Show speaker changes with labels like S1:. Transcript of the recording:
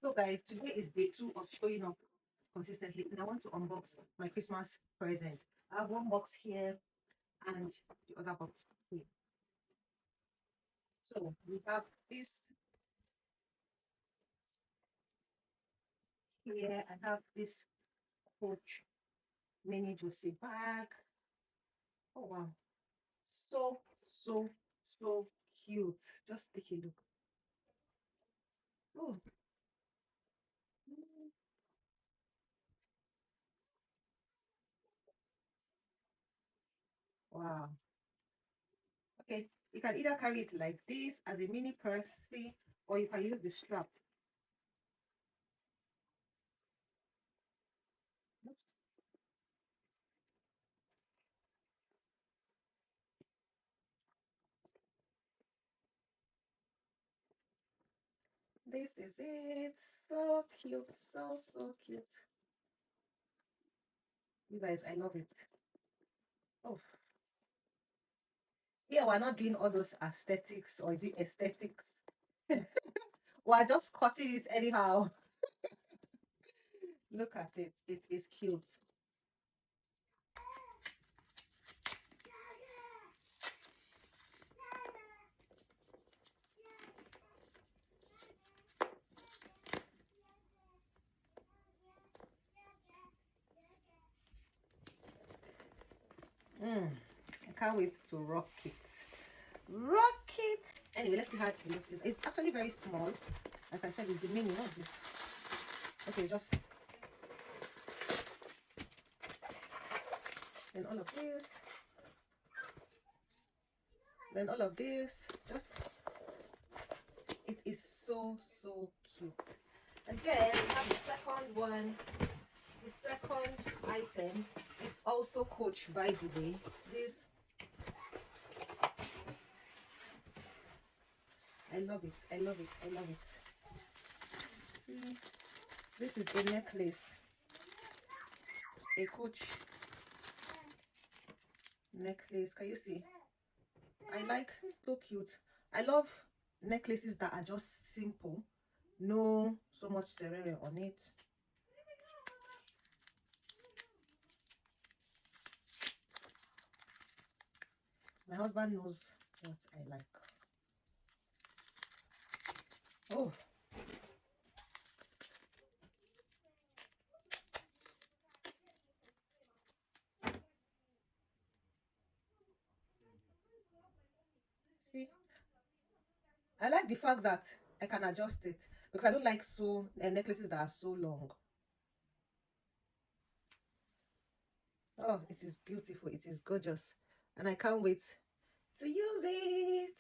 S1: So guys, today is day 2 of showing up consistently, and I want to unbox my Christmas present. I have one box here and the other box here. So we have this here. I have this Coach mini Josie bag. Oh wow, so cute. Just take a look. Oh, wow. Okay, you can either carry it like this as a mini purse, see, or you can use the strap. Oops. This is it. So cute. So cute. You guys, I love it. Oh, yeah, we're not doing all those aesthetics, or is it aesthetics? We're just cutting it anyhow. Look at it. It is cute. I can't wait to rock it. Rock it. Anyway, let's see how it looks. It's actually very small. Like I said, it's the mini. What's this? Okay, just then all of this. Then all of this. Just it is so cute. And then we have the second one. The second item is also Coach, by the way. This, I love it. I love it. I love it. See, this is a necklace. A Coach necklace. Can you see? I like, so cute. I love necklaces that are just simple. No so much ceremony on it. My husband knows what I like. Oh, see, I like the fact that I can adjust it, because I don't like so necklaces that are so long. Oh, it is beautiful. It is gorgeous. And I can't wait to use it.